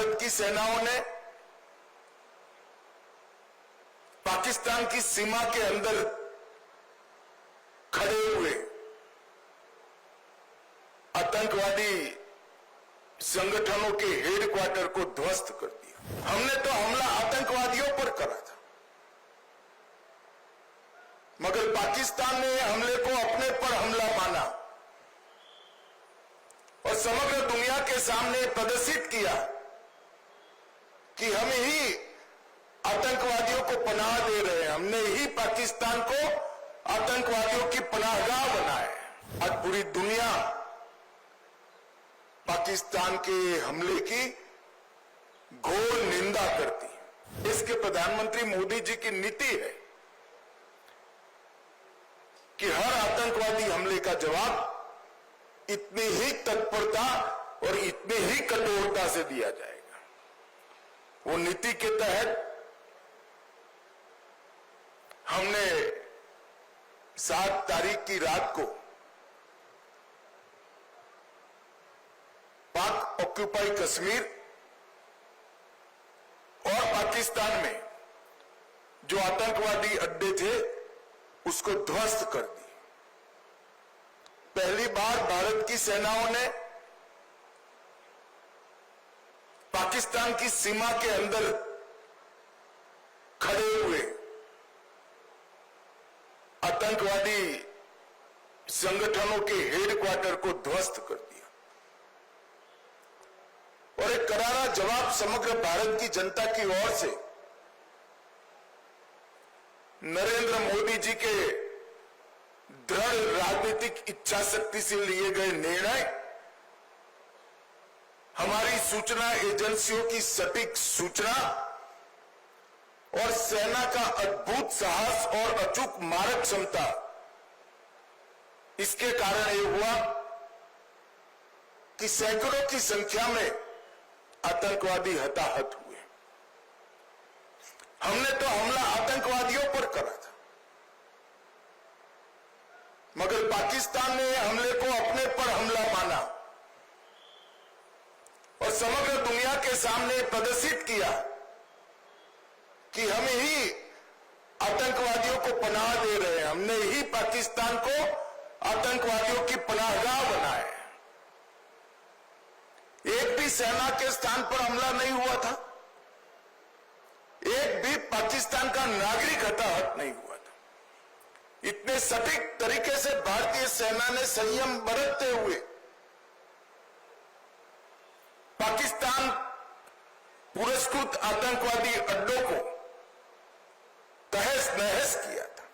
भारत की सेनाओं ने पाकिस्तान की सीमा के अंदर खड़े हुए आतंकवादी संगठनों के हेडक्वार्टर को ध्वस्त कर दिया। हमने तो हमला आतंकवादियों पर करा था, मगर पाकिस्तान ने हमले को अपने पर हमला माना और समग्र दुनिया के सामने प्रदर्शित किया कि हम ही आतंकवादियों को पनाह दे रहे हैं, हमने ही पाकिस्तान को आतंकवादियों की पनाहगाह बनाया है। आज पूरी दुनिया पाकिस्तान के हमले की घोर निंदा करती है। इसके प्रधानमंत्री मोदी जी की नीति है कि हर आतंकवादी हमले का जवाब इतनी ही तत्परता और इतनी ही कठोरता से दिया जाएगा। वो नीति के तहत हमने 7 तारीख की रात को पाक ऑक्यूपाई कश्मीर और पाकिस्तान में जो आतंकवादी अड्डे थे उसको ध्वस्त कर दी। पहली बार भारत की सेनाओं ने पाकिस्तान की सीमा के अंदर खड़े हुए आतंकवादी संगठनों के हेडक्वार्टर को ध्वस्त कर दिया और एक करारा जवाब समग्र भारत की जनता की ओर से नरेंद्र मोदी जी के दृढ़ राजनीतिक इच्छा शक्ति से लिए गए निर्णय, हमारी सूचना एजेंसियों की सटीक सूचना और सेना का अद्भुत साहस और अचूक मारक क्षमता, इसके कारण ये हुआ कि सैकड़ों की संख्या में आतंकवादी हताहत हुए। हमने तो हमला आतंकवादियों पर करा था, मगर पाकिस्तान ने हमले को अपने पर हमला माना और समग्र दुनिया के सामने प्रदर्शित किया कि हम ही आतंकवादियों को पनाह दे रहे हैं, हमने ही पाकिस्तान को आतंकवादियों की पनाहगाह बनाया है। एक भी सेना के स्थान पर हमला नहीं हुआ था, एक भी पाकिस्तान का नागरिक हताहत नहीं हुआ था। इतने सटीक तरीके से भारतीय सेना ने संयम बरतते हुए पाकिस्तान पुरस्कृत आतंकवादी अड्डों को तहस नहस किया था।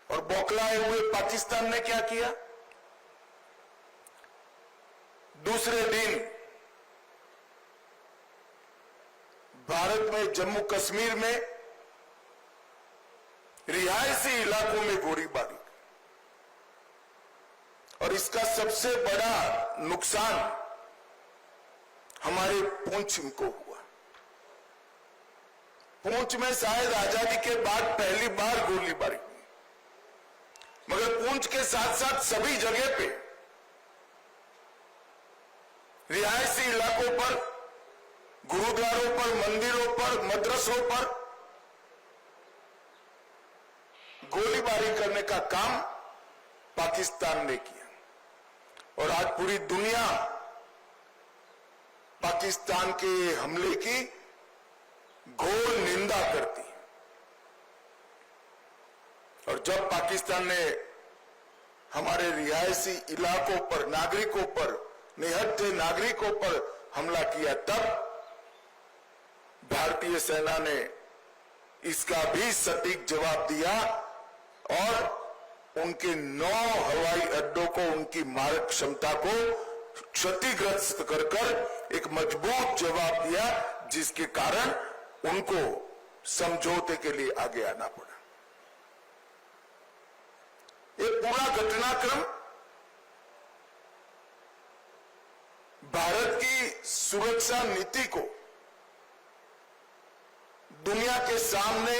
और बौखलाए हुए पाकिस्तान ने क्या किया? दूसरे दिन भारत में जम्मू कश्मीर में रिहायशी इलाकों में गोलीबारी, और इसका सबसे बड़ा नुकसान हमारे पुंछ को हुआ। पुंछ में शायद आजादी के बाद पहली बार गोलीबारी हुई, मगर पुंछ के साथ साथ सभी जगह पे रिहायशी इलाकों पर, गुरुद्वारों पर, मंदिरों पर, मदरसों पर गोलीबारी करने का काम पाकिस्तान ने किया। और आज पूरी दुनिया पाकिस्तान के हमले की घोर निंदा करती है। और जब पाकिस्तान ने हमारे रिहायशी इलाकों पर, नागरिकों पर, निहत्थे नागरिकों पर हमला किया, तब भारतीय सेना ने इसका भी सटीक जवाब दिया और उनके 9 हवाई अड्डों को, उनकी मारक क्षमता को क्षतिग्रस्त कर कर एक मजबूत जवाब दिया, जिसके कारण उनको समझौते के लिए आगे आना पड़ा। ये पूरा घटनाक्रम भारत की सुरक्षा नीति को दुनिया के सामने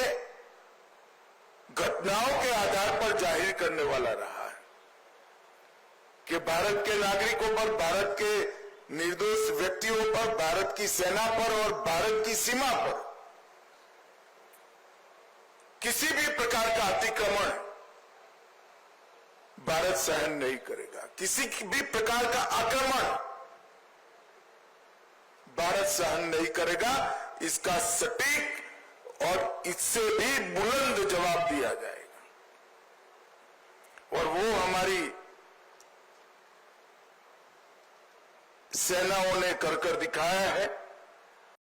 घटनाओं के आधार पर जाहिर करने वाला रहा है कि भारत के नागरिकों पर, भारत के निर्दोष व्यक्तियों पर, भारत की सेना पर और भारत की सीमा पर किसी भी प्रकार का अतिक्रमण भारत सहन नहीं करेगा। किसी भी प्रकार का आक्रमण भारत सहन नहीं करेगा। इसका सटीक और इससे भी बुलंद जवाब दिया जाएगा और वो हमारी सेनाओं ने कर दिखाया है।